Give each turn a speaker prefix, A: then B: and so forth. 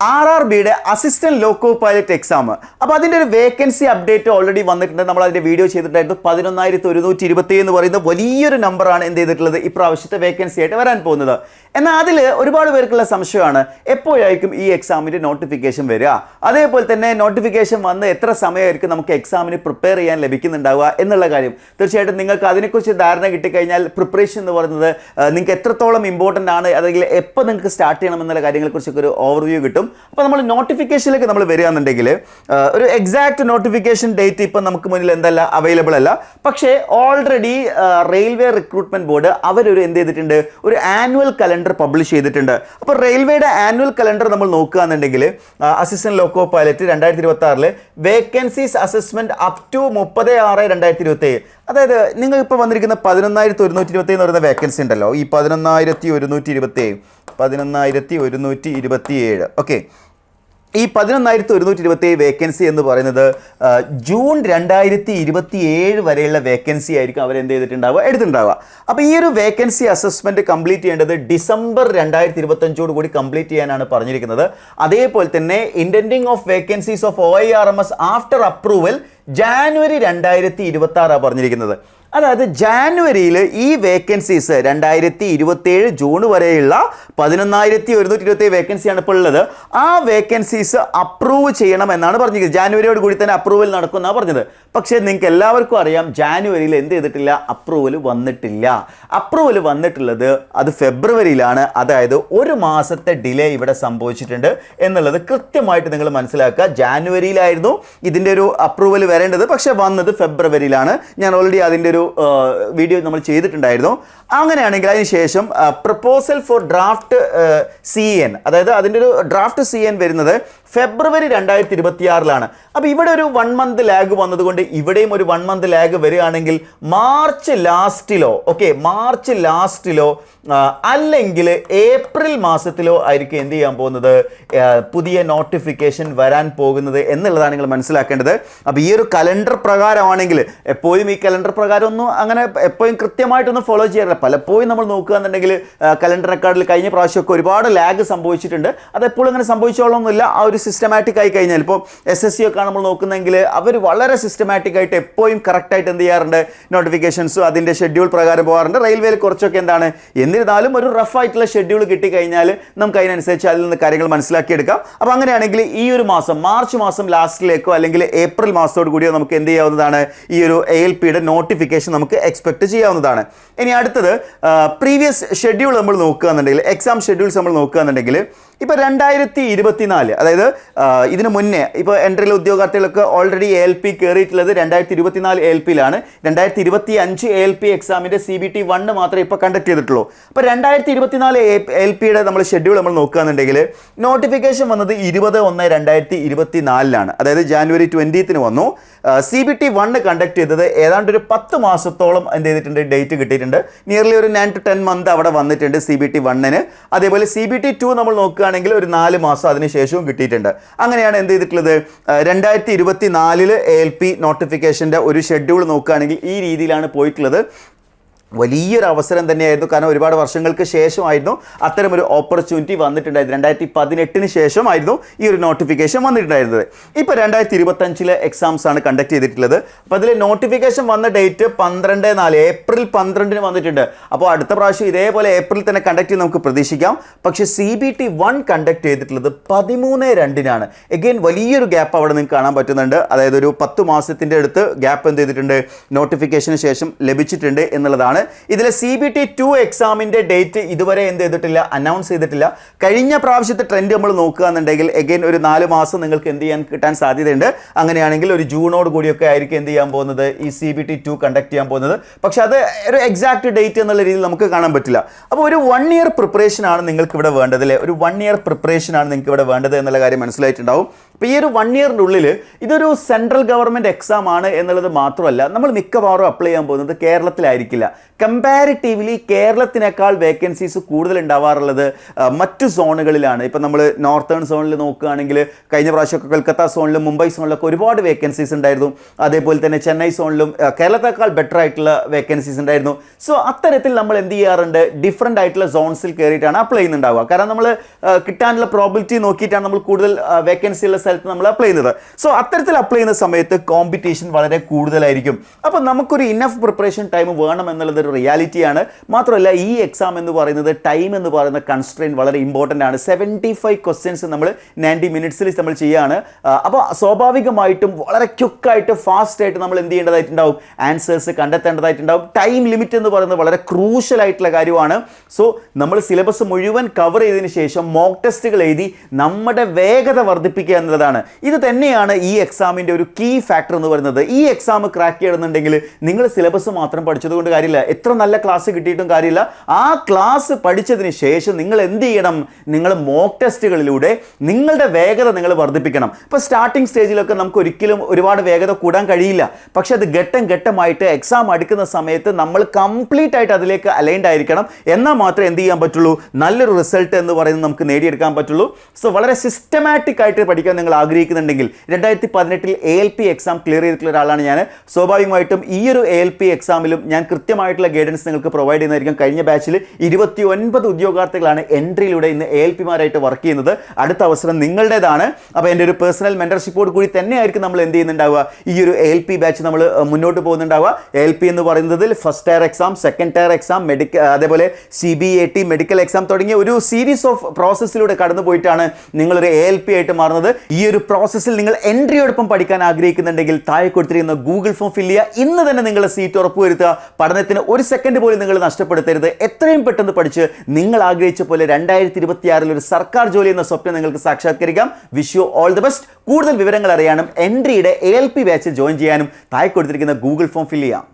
A: RRBയുടെ assistant loco pilot exam. അപ്പോൾ അതിൻ്റെ ഒരു വേക്കൻസി അപ്ഡേറ്റ് ഓൾറെഡി വന്നിട്ടുണ്ട്. നമ്മൾ അതിൻ്റെ വീഡിയോ ചെയ്തിട്ടുണ്ടായിരുന്നു. 11,120 എന്ന് പറയുന്ന വലിയൊരു നമ്പറാണ് എന്ത് ചെയ്തിട്ടുള്ളത് ഇപ്രാവശ്യത്തെ വേക്കൻസി ആയിട്ട് വരാൻ പോകുന്നത്. എന്നാൽ അതിൽ ഒരുപാട് പേർക്കുള്ള സംശയമാണ് എപ്പോഴായിരിക്കും ഈ എക്സാമിൻ്റെ നോട്ടിഫിക്കേഷൻ വരിക, അതേപോലെ തന്നെ നോട്ടിഫിക്കേഷൻ വന്ന് എത്ര സമയമായിരിക്കും നമുക്ക് എക്സാമിന് പ്രിപ്പയർ ചെയ്യാൻ ലഭിക്കുന്നുണ്ടാവുക എന്നുള്ള കാര്യം. തീർച്ചയായിട്ടും നിങ്ങൾക്ക് അതിനെക്കുറിച്ച് ധാരണ കിട്ടിക്കഴിഞ്ഞാൽ പ്രിപ്പറേഷൻ എന്ന് പറയുന്നത് നിങ്ങൾക്ക് എത്രത്തോളം ഇമ്പോർട്ടൻ്റ് ആണ്, അല്ലെങ്കിൽ എപ്പോൾ നിങ്ങൾക്ക് സ്റ്റാർട്ട് ചെയ്യണം എന്നുള്ള കാര്യങ്ങളെക്കുറിച്ചൊക്കെ ഒരു ഓവർവ്യൂ കിട്ടും. അപ്പോൾ നമ്മൾ നോട്ടിഫിക്കേഷനിലേക്ക് നമ്മൾ വരികയാണെന്നുണ്ടെങ്കിൽ ഒരു എക്സാക്ട് നോട്ടിഫിക്കേഷൻ ഡേറ്റ് ഇപ്പം നമുക്ക് മുന്നിൽ എന്തല്ല അവൈലബിൾ അല്ല. പക്ഷേ ഓൾറെഡി റെയിൽവേ റിക്രൂട്ട്മെന്റ് ബോർഡ് അവരൊരു എന്ത് ചെയ്തിട്ടുണ്ട്, ഒരു ആനുവൽ കലണ്ടർ പബ്ലിഷ് ചെയ്തിട്ടുണ്ട്. അപ്പോൾ റെയിൽവേയുടെ ആനുവൽ കലണ്ടർ നമ്മൾ നോക്കുകയാണെന്നുണ്ടെങ്കിൽ assistant loco pilot 2026 vacancies assessment up to 30/6/2027, അതായത് നിങ്ങൾ ഇപ്പോൾ വന്നിരിക്കുന്ന 11,120 എന്ന് പറയുന്ന വേക്കൻസി ഉണ്ടല്ലോ, ഈ 11,127 ഓക്കെ, ഈ 11,127 വേക്കൻസി എന്ന് പറയുന്നത് ജൂൺ 2027 വരെയുള്ള വേക്കൻസി ആയിരിക്കും അവരെന്ത് ചെയ്തിട്ടുണ്ടാവുക, എടുത്തിട്ടുണ്ടാവുക. അപ്പോൾ ഈ ഒരു വേക്കൻസി അസസ്മെൻറ്റ് കംപ്ലീറ്റ് ചെയ്യേണ്ടത് ഡിസംബർ 2025 കൂടി കംപ്ലീറ്റ് ചെയ്യാനാണ് പറഞ്ഞിരിക്കുന്നത്. അതേപോലെ തന്നെ intending of vacancies of OIRMS after approval January 2026 പറഞ്ഞിരിക്കുന്നത്. അതായത് ജാനുവരിയിൽ ഈ വേക്കൻസീസ് 2027 ജൂൺ വരെയുള്ള 11,127 വേക്കൻസിയാണ് ഇപ്പോൾ ഉള്ളത്. ആ വേക്കൻസീസ് അപ്രൂവ് ചെയ്യണം എന്നാണ് പറഞ്ഞിരിക്കുന്നത്. ജാനുവരിയോട് കൂടി തന്നെ അപ്രൂവൽ നടക്കുമെന്നാണ് പറഞ്ഞത്. പക്ഷേ നിങ്ങൾക്ക് എല്ലാവർക്കും അറിയാം ജാനുവരിയിൽ എന്ത് ചെയ്തിട്ടില്ല, അപ്രൂവൽ വന്നിട്ടില്ല. അപ്രൂവൽ വന്നിട്ടുള്ളത് അത് ഫെബ്രുവരിയിലാണ്. അതായത് ഒരു മാസത്തെ ഡിലേ ഇവിടെ സംഭവിച്ചിട്ടുണ്ട് എന്നുള്ളത് കൃത്യമായിട്ട് നിങ്ങൾ മനസ്സിലാക്കുക. ജാനുവരിയിലായിരുന്നു ഇതിൻ്റെ ഒരു അപ്രൂവൽ വരേണ്ടത്, പക്ഷേ വന്നത് ഫെബ്രുവരിയിലാണ്. ഞാൻ ഓൾറെഡി അതിൻ്റെ ഒരു വീഡിയോ നമ്മൾ ചെയ്തിട്ടുണ്ടായിരുന്നു. അങ്ങനെയാണെങ്കിൽ അതിനുശേഷം പ്രപ്പോസൽ ഫോർ ഡ്രാഫ്റ്റ് CN, അതായത് അതിൻ്റെ ഒരു ഡ്രാഫ്റ്റ് CN വരുന്നത് ഫെബ്രുവരി 2026 അപ്പോൾ ഇവിടെ ഒരു 1 മന്ത് ലാഗ് വന്നതുകൊണ്ട് ഇവിടെയും ഒരു 1 മന്ത് ലാഗ് വരികയാണെങ്കിൽ മാർച്ച് ലാസ്റ്റിലോ അല്ലെങ്കിൽ ഏപ്രിൽ മാസത്തിലോ ആയിരിക്കും എന്ത് ചെയ്യാൻ പോകുന്നത്, പുതിയ നോട്ടിഫിക്കേഷൻ വരാൻ പോകുന്നത് എന്നുള്ളതാണ് നിങ്ങൾ മനസ്സിലാക്കേണ്ടത്. അപ്പോൾ ഈ ഒരു കലണ്ടർ പ്രകാരമാണെങ്കിൽ എപ്പോഴും ഈ കലണ്ടർ പ്രകാരം ഒന്നും അങ്ങനെ എപ്പോഴും കൃത്യമായിട്ടൊന്നും ഫോളോ ചെയ്യാറില്ല. പലപ്പോഴും നമ്മൾ നോക്കുകയാണെന്നുണ്ടെങ്കിൽ കലണ്ടർ റെക്കോർഡിൽ കഴിഞ്ഞ പ്രാവശ്യമൊക്കെ ഒരുപാട് ലാഗ് സംഭവിച്ചിട്ടുണ്ട്. അതെപ്പോഴും അങ്ങനെ സംഭവിച്ചോളൊന്നുമില്ല. ആ ഒരു സിസ്റ്റമാറ്റിക് ആയി കഴിഞ്ഞാൽ ഇപ്പോൾ SSC ഒക്കെ നമ്മൾ നോക്കുന്നെങ്കിൽ അവർ വളരെ സിസ്റ്റമാറ്റിക് ആയിട്ട് എപ്പോഴും കറക്റ്റായിട്ട് എന്ത് ചെയ്യാറുണ്ട്, നോട്ടിഫിക്കേഷൻസും അതിൻ്റെ ഷെഡ്യൂൾ പ്രകാരം പോകാറുണ്ട്. റെയിൽവേയിൽ കുറച്ചൊക്കെ എന്താണ്, എന്നിരുന്നാലും ഒരു റഫ് ആയിട്ടുള്ള ഷെഡ്യൂൾ കിട്ടിക്കഴിഞ്ഞാൽ നമുക്ക് അതിനനുസരിച്ച് അതിൽ നിന്ന് കാര്യങ്ങൾ മനസ്സിലാക്കിയെടുക്കാം. അപ്പോൾ അങ്ങനെയാണെങ്കിൽ ഈ ഒരു മാസം മാർച്ച് മാസം ലാസ്റ്റിലേക്കോ അല്ലെങ്കിൽ ഏപ്രിൽ മാസത്തോട് കൂടിയോ നമുക്ക് എന്ത് ചെയ്യാവുന്നതാണ്, ഈ ഒരു ALPയുടെ നോട്ടിഫിക്കേഷൻ നമുക്ക് എക്സ്പെക്ട് ചെയ്യാവുന്നതാണ്. ഇനി അടുത്തത് പ്രീവിയസ് ഷെഡ്യൂൾ നമ്മൾ നോക്കുകയാണെന്നുണ്ടെങ്കിൽ, എക്സാം ഷെഡ്യൂൾസ് നമ്മൾ നോക്കുകയാണെന്നുണ്ടെങ്കിൽ ഇപ്പോൾ 2024, അതായത് ഇതിന് മുന്നേ ഇപ്പോൾ എൻട്രിയിലെ ഉദ്യോഗാർത്ഥികളൊക്കെ ഓൾറെഡി ALP കയറിയിട്ടുള്ളത് 2024 ALPയിലാണ്. 2025 ALP എക്സാമിൻ്റെ CBT 1 മാത്രമേ ഇപ്പോൾ കണ്ടക്ട് ചെയ്തിട്ടുള്ളൂ. അപ്പോൾ 2024 ALPയുടെ നമ്മൾ ഷെഡ്യൂൾ നമ്മൾ നോക്കുകയാണെന്നുണ്ടെങ്കിൽ നോട്ടിഫിക്കേഷൻ വന്നത് 20/1/2024, അതായത് ജാനുവരി 20 വന്നു. CBT 1 കണ്ടക്ട് ചെയ്തത് ഏതാണ്ട് ഒരു 10 മാസത്തോളം എന്ത് ചെയ്തിട്ടുണ്ട്, ഡേറ്റ് കിട്ടിയിട്ടുണ്ട്. നിയർലി ഒരു 9 to 10 മന്ത് അവിടെ വന്നിട്ടുണ്ട് CBT 1-ന്. അതേപോലെ CBT 2 നമ്മൾ നോക്കുകയാണെങ്കിൽ ഒരു 4 മാസം അതിനുശേഷവും കിട്ടിയിട്ടുണ്ട്. അങ്ങനെയാണ് എന്ത് ചെയ്തിട്ടുള്ളത്, 2024 ALP നോട്ടിഫിക്കേഷൻ്റെ ഒരു ഷെഡ്യൂൾ നോക്കുകയാണെങ്കിൽ ഈ രീതിയിലാണ് പോയിട്ടുള്ളത്. വലിയൊരു അവസരം തന്നെയായിരുന്നു. കാരണം ഒരുപാട് വർഷങ്ങൾക്ക് ശേഷമായിരുന്നു അത്തരമൊരു ഓപ്പർച്യൂണിറ്റി വന്നിട്ടുണ്ടായത്. 2018 ശേഷമായിരുന്നു ഈ ഒരു നോട്ടിഫിക്കേഷൻ വന്നിട്ടുണ്ടായിരുന്നത്. ഇപ്പോൾ 2025 എക്സാംസ് ആണ് കണ്ടക്ട് ചെയ്തിട്ടുള്ളത്. അപ്പോൾ അതിൽ നോട്ടിഫിക്കേഷൻ വന്ന ഡേറ്റ് 12/4 ഏപ്രിൽ 12 വന്നിട്ടുണ്ട്. അപ്പോൾ അടുത്ത പ്രാവശ്യം ഇതേപോലെ ഏപ്രിൽ തന്നെ കണ്ടക്ട് ചെയ്ത് നമുക്ക് പ്രതീക്ഷിക്കാം. പക്ഷേ CBT 1 കണ്ടക്ട് ചെയ്തിട്ടുള്ളത് 13/2 എഗെയിൻ വലിയൊരു ഗ്യാപ്പ് അവിടെ നിങ്ങൾക്ക് കാണാൻ പറ്റുന്നുണ്ട്. അതായത് ഒരു 10 മാസത്തിൻ്റെ അടുത്ത് ഗ്യാപ്പ് എന്ത് ചെയ്തിട്ടുണ്ട്, നോട്ടിഫിക്കേഷന് ശേഷം ലഭിച്ചിട്ടുണ്ട് എന്നുള്ളതാണ്. ഇതിലെ CBT 2 എക്സാമിൻ്റെ ഡേറ്റ് ഇതുവരെ എന്ത് ചെയ്തിട്ടില്ല, അനൗൺസ് ചെയ്തിട്ടില്ല. കഴിഞ്ഞ പ്രാവശ്യത്തെ ട്രെൻഡ് നമ്മൾ നോക്കുകയാണെന്നുണ്ടെങ്കിൽ എഗെയിൻ ഒരു 4 മാസം നിങ്ങൾക്ക് എന്ത് ചെയ്യാൻ കിട്ടാൻ സാധ്യതയുണ്ട്. അങ്ങനെയാണെങ്കിൽ ഒരു ജൂണോട് കൂടിയൊക്കെ ആയിരിക്കും എന്ത് ചെയ്യാൻ പോകുന്നത്, ഈ CBT 2 കണ്ടക്ട് ചെയ്യാൻ പോകുന്നത്. പക്ഷെ അത് ഒരു എക്സാക്ട് ഡേറ്റ് എന്നുള്ള രീതിയിൽ നമുക്ക് കാണാൻ പറ്റില്ല. അപ്പോൾ ഒരു 1 ഇയർ പ്രിപ്പറേഷൻ ആണ് നിങ്ങൾക്ക് ഇവിടെ വേണ്ടത് അല്ലേ, ഒരു 1 ഇയർ പ്രിപ്പറേഷൻ ആണ് നിങ്ങൾക്ക് ഇവിടെ വേണ്ടത് എന്നുള്ള കാര്യം മനസ്സിലായിട്ടുണ്ടാവും. അപ്പോൾ ഈ ഒരു 1 ഇയറിൻ്റെ ഉള്ളിൽ ഇതൊരു സെൻട്രൽ ഗവൺമെൻറ് എക്സാം ആണ് എന്നുള്ളത് മാത്രമല്ല, നമ്മൾ മിക്കവാറും അപ്ലൈ ചെയ്യാൻ പോകുന്നത് കേരളത്തിലായിരിക്കില്ല. കമ്പാരിറ്റീവ്ലി കേരളത്തിനേക്കാൾ വേക്കൻസീസ് കൂടുതൽ ഉണ്ടാവാറുള്ളത് മറ്റു സോണുകളിലാണ്. ഇപ്പം നമ്മൾ നോർത്തേൺ സോണിൽ നോക്കുകയാണെങ്കിൽ കഴിഞ്ഞ പ്രാവശ്യമൊക്കെ കൊൽക്കത്ത സോണിലും മുംബൈ സോണിലൊക്കെ ഒരുപാട് വേക്കൻസീസ് ഉണ്ടായിരുന്നു. അതേപോലെ തന്നെ ചെന്നൈ സോണിലും കേരളത്തെക്കാൾ ബെറ്റർ ആയിട്ടുള്ള വേക്കൻസീസ് ഉണ്ടായിരുന്നു. സോ അത്തരത്തിൽ നമ്മൾ എന്ത് ചെയ്യാറുണ്ട്, ഡിഫറെൻ്റ് ആയിട്ടുള്ള സോൺസിൽ കയറിയിട്ടാണ് അപ്ലൈ ചെയ്യുന്നുണ്ടാവുക. കാരണം നമ്മൾ കിട്ടാനുള്ള പ്രോബിലിറ്റി നോക്കിയിട്ടാണ് നമ്മൾ കൂടുതൽ വേക്കൻസി ഉള്ള സ്ഥലത്ത് നമ്മൾ അപ്ലൈ ചെയ്യുന്നത്. സോ അത്തരത്തിൽ അപ്ലൈ ചെയ്യുന്ന സമയത്ത് കോമ്പറ്റീഷൻ വളരെ കൂടുതലായിരിക്കും. അപ്പോൾ നമുക്കൊരു ഇനഫ് പ്രിപ്പറേഷൻ ടൈം വേണം എന്നുള്ളത് ഒരു റിയാലിറ്റിയാണ്. മാത്രമല്ല ഈ എക്സാം എന്ന് പറയുന്നത് ടൈം എന്ന് പറയുന്ന കൺസ്ട്രെയിൻറ്റ് വളരെ ഇമ്പോർട്ടൻ്റ് ആണ്. 75 ക്വസ്റ്റ്യൻസ് നമ്മൾ 90 മിനിറ്റ്സിൽ നമ്മൾ ചെയ്യുകയാണ്. അപ്പോൾ സ്വാഭാവികമായിട്ടും വളരെ ക്വിക്കായിട്ട് ഫാസ്റ്റ് ആയിട്ട് നമ്മൾ എന്ത് ചെയ്യേണ്ടതായിട്ടുണ്ടാവും, ആൻസേഴ്സ് കണ്ടെത്തേണ്ടതായിട്ടുണ്ടാവും. ടൈം ലിമിറ്റ് എന്ന് പറയുന്നത് വളരെ ക്രൂഷ്യൽ ആയിട്ടുള്ള കാര്യമാണ്. സോ നമ്മൾ സിലബസ് മുഴുവൻ കവർ ചെയ്തതിന് ശേഷം മോക്ക് ടെസ്റ്റുകൾ എഴുതി നമ്മുടെ വേഗത വർദ്ധിപ്പിക്കുക എന്നുള്ളതാണ്. ഇത് തന്നെയാണ് ഈ എക്സാമിൻ്റെ ഒരു കീ ഫാക്ടർ എന്ന് പറയുന്നത്. ഈ എക്സാം ക്രാക്ക് ചെയ്യണമെന്നുണ്ടെങ്കിൽ നിങ്ങൾ സിലബസ് മാത്രം പഠിച്ചത് കൊണ്ട് കാര്യമില്ല, എത്ര നല്ല ക്ലാസ് കിട്ടിയിട്ടും കാര്യമില്ല. ആ ക്ലാസ് പഠിച്ചതിന് ശേഷം നിങ്ങൾ എന്ത് ചെയ്യണം, നിങ്ങൾ മോക്ക് ടെസ്റ്റുകളിലൂടെ നിങ്ങളുടെ വേഗത നിങ്ങൾ വർദ്ധിപ്പിക്കണം. ഇപ്പോൾ സ്റ്റാർട്ടിംഗ് സ്റ്റേജിലൊക്കെ നമുക്ക് ഒരിക്കലും ഒരുപാട് വേഗത കൂടാൻ കഴിയില്ല. പക്ഷെ അത് ഘട്ടം ഘട്ടമായിട്ട് എക്സാം അടുക്കുന്ന സമയത്ത് നമ്മൾ കംപ്ലീറ്റ് ആയിട്ട് അതിലേക്ക് അലൈൻഡ് ആയിരിക്കണം. എന്നാൽ മാത്രമേ എന്ത് ചെയ്യാൻ പറ്റുള്ളൂ, നല്ലൊരു റിസൾട്ട് എന്ന് പറയുന്നത് നമുക്ക് നേടിയെടുക്കാൻ പറ്റുള്ളൂ. സോ വളരെ സിസ്റ്റമാറ്റിക് ആയിട്ട് പഠിക്കാൻ നിങ്ങൾ ആഗ്രഹിക്കുന്നുണ്ടെങ്കിൽ 2018 ALP എക്സാം ക്ലിയർ ചെയ്തിട്ടുള്ള ഒരാളാണ് ഞാൻ. സ്വാഭാവികമായിട്ടും ഈ ഒരു ALP എക്സാമിലും ഞാൻ കൃത്യമായിട്ടുള്ള ഗൈഡൻസ് നിങ്ങൾക്ക് പ്രൊവൈഡ് ചെയ്യുന്നതായിരിക്കും. കഴിഞ്ഞ ബാച്ചിൽ 29 ഉദ്യോഗാർത്ഥികളാണ് എൻട്രിയിലൂടെ ഇന്ന് ALPമാരായിട്ട് വർക്ക് ചെയ്യുന്നത്. അടുത്ത അവസരം നിങ്ങളുടേതാണ്. അപ്പോൾ എൻ്റെ ഒരു പേഴ്സണൽ മെൻറ്റർഷിപ്പോട് കൂടി തന്നെയായിരിക്കും നമ്മൾ എന്ത് ചെയ്യുന്നുണ്ടാവുക, ഈ ഒരു ALP ബാച്ച് നമ്മൾ മുന്നോട്ട് പോകുന്നുണ്ടാവുക. ALP എന്ന് പറയുന്നതിൽ first tyre exam, second tyre exam, അതേപോലെ CBAT മെഡിക്കൽ എക്സാം തുടങ്ങിയ ഒരു സീരീസ് ഓഫ് പ്രോസസ്സിലൂടെ കടന്നു പോയിട്ടാണ് നിങ്ങളൊരു ALP ആയിട്ട് മാറുന്നത്. ഈ ഒരു പ്രോസസ്സിൽ നിങ്ങൾ എൻട്രിയോടൊപ്പം പഠിക്കാൻ ആഗ്രഹിക്കുന്നുണ്ടെങ്കിൽ താഴെ കൊടുത്തിരിക്കുന്ന ഗൂഗിൾ ഫോം ഫില്ല് ചെയ്യുക. ഇന്ന് തന്നെ നിങ്ങളുടെ സീറ്റ് ഉറപ്പുവരുത്തുക. പഠനത്തിന് ഒരു സെക്കൻഡ് പോലും നിങ്ങൾ നഷ്ടപ്പെടുത്തരുത്. എത്രയും പെട്ടെന്ന് പഠിച്ച് നിങ്ങൾ ആഗ്രഹിച്ച പോലെ 2026 ഒരു സർക്കാർ ജോലി എന്ന സ്വപ്നം നിങ്ങൾക്ക് സാക്ഷാത്കരിക്കാം. Wish you all the best. കൂടുതൽ വിവരങ്ങൾ അറിയാനും എൻട്രിയുടെ ALP ബാച്ചിൽ ജോയിൻ ചെയ്യാനും താഴെ കൊടുത്തിരിക്കുന്ന ഗൂഗിൾ ഫോം ഫില്ല് ചെയ്യാം.